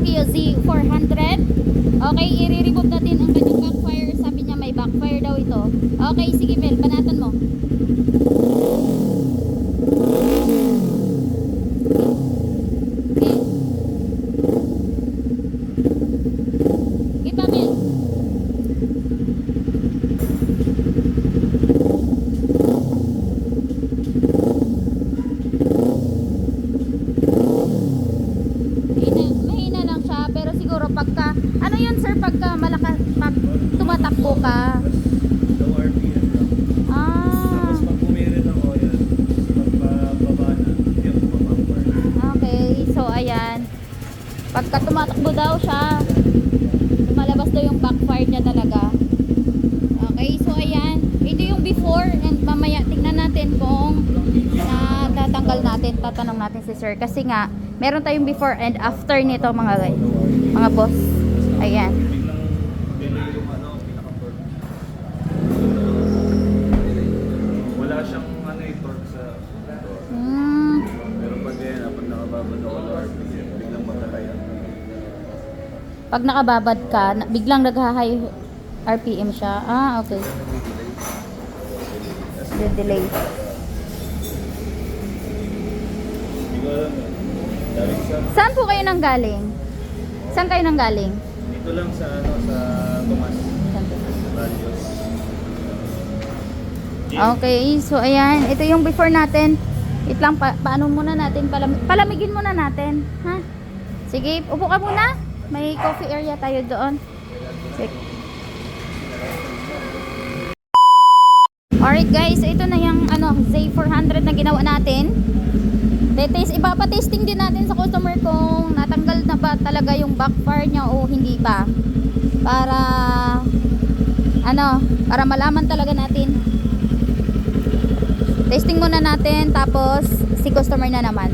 Scorpio Z400. Okay, i-remove natin ang kanyang backfire. Sabi niya may backfire daw ito. Okay, sige Mel, banatan mo. Okay. Okay pa Mel. Mahina lang siya, pero siguro pagka, ano yun sir, pagka malakas, pag tumatakbo ka. Low RPM lang. Ah, Tapos pag pumirit ang oil, pagpababa na, hindi ako mapapar. okay, so ayan. Pagka tumatakbo daw siya, lumalabas daw yung backfire niya talaga. Okay, so ayan. Ito yung before, and mamaya tingnan natin kung natatanggal natin, tatanong natin si sir. Kasi nga, meron tayong before and after nito mga boss. Ayan. Biglang delay yung pinaka-torque. Wala siyang torque sa motor. Pero pag yan, pag nakababad ako low RPM, biglang matalaya. Pag nakababad ka, biglang nag-high RPM siya. Ah, okay. The delay. Hindi ko alam eh. Daling sa Saan po kayo nang galing? Saan kayo nang galing? dito lang sa sa Tomas. Radios. Okay, so ayan, ito yung before natin. Wait lang, paano muna natin, palamigin muna natin, ha? Sige, upo ka muna. May coffee area tayo doon. Sige. Alright guys, ito na yung Z400 na ginawa natin. Ipapatesting din natin sa customer kung natanggal na ba talaga yung backfire niya o hindi pa. Para malaman talaga natin. Testing muna natin, tapos si customer na naman.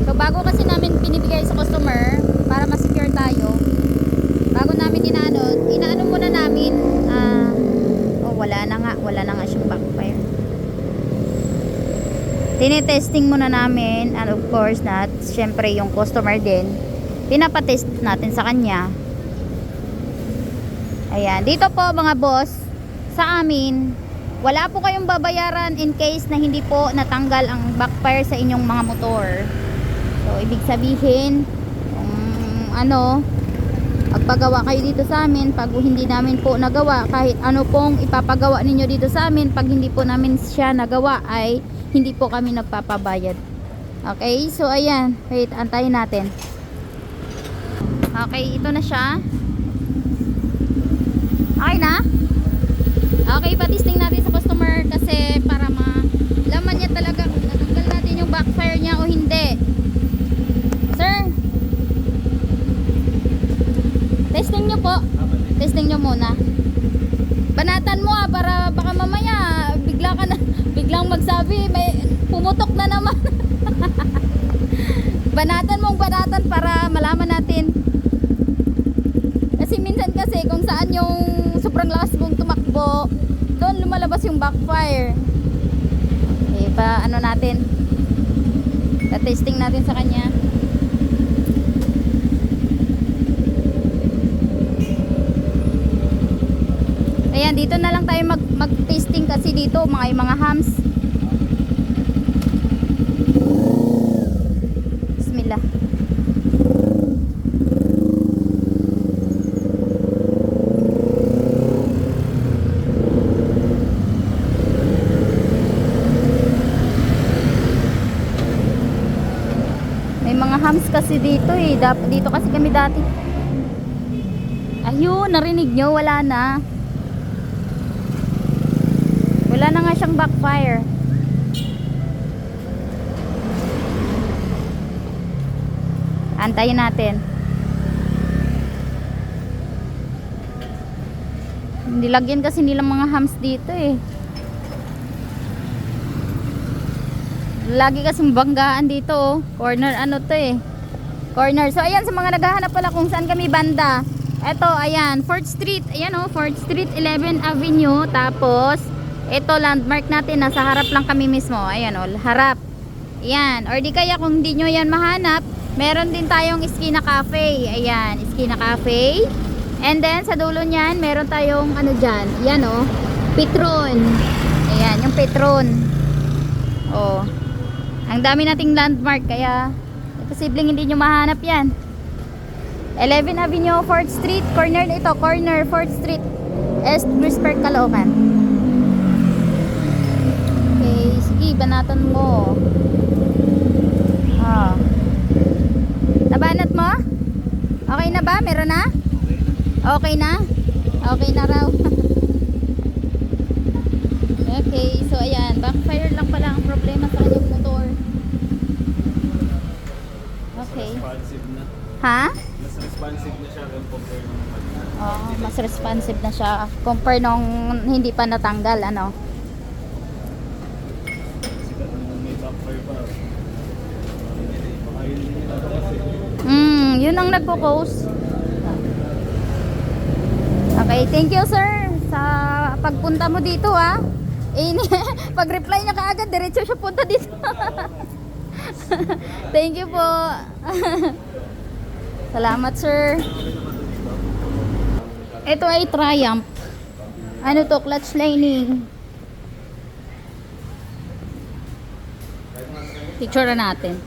So bago kasi namin binibigay sa customer para ma-secure tayo, bago namin inaano muna namin, wala na nga siyang backfire. Tinetesting muna namin, and of course syempre yung customer din, pinapatest natin sa kanya. Ayan, dito po mga boss, sa amin, wala po kayong babayaran in case na hindi po natanggal ang backfire sa inyong mga motor. So ibig sabihin, kung magpagawa kayo dito sa amin, pag hindi namin po nagawa, kahit ano pong ipapagawa ninyo dito sa amin, pag hindi po namin siya nagawa, ay hindi po kami nagpapabayad. Okay, so ayan, wait, antayin natin. Okay, ito na siya. Okay na? Okay, patisting natin sa customer kasi para malaman niya talaga kung natanggal natin yung backfire niya o hindi. Sir, testing nyo po. Testing nyo muna. Banatan mo para baka mamaya biglang magsabi may pumutok na naman. banatan para malaman natin. Kasi minsan kung saan yung sobrang lakas mong tumakbo, doon lumalabas yung backfire. Okay, natin. Testing natin sa kanya. Ayan, dito na lang tayo mag-testing kasi dito mga hams. Bismillah. May mga hams kasi dito eh. Dito kasi kami dati. Ayun, narinig nyo, wala na. Wala na nga siyang backfire. Antayin natin. Nilagyan kasi nilang mga hams dito eh. Lagi kasing banggaan dito oh. Corner ano to eh. Corner. So, ayan, sa mga naghahanap pala kung saan kami banda. Eto, ayan, 4th Street. Ayan o, 4th Street, 11 Avenue. Tapos, ito, landmark natin. Nasa harap lang kami mismo. Ayan o, harap. Ayan. Or di kaya kung hindi nyo yan mahanap, meron din tayong Esquina Cafe. Ayan, Esquina Cafe. And then, sa dulo niyan, meron tayong ano dyan. Ayan o, Petron. Ayan, yung Petron. O, ang dami nating landmark. Kaya, posibleng hindi nyo mahanap yan. 11 Avenue, 4th Street, corner ito, corner 4th Street, East Brisbane, Caloocan. Okay, sige, banatan mo. Ah. Nabanat mo? Okay na ba? Meron na? Okay na? Okay na raw. Okay, so ayan, backfire lang pala ang problema sa kanyang motor. Okay. Responsive na. Ha? Mas responsive na siya compare ng kanina. Oo, mas responsive na siya compare nung hindi pa natanggal, ano. Kasi kung may backfire pa, baka yun din yung ano kasi. Yun ang nagpo-post. Okay, thank you sir sa pagpunta mo dito ha. Pag-reply niya kaagad, diretso siya punta dito. Thank you po. Salamat sir. Ito ay Triumph. Ano to? Clutch lining. Picture na natin.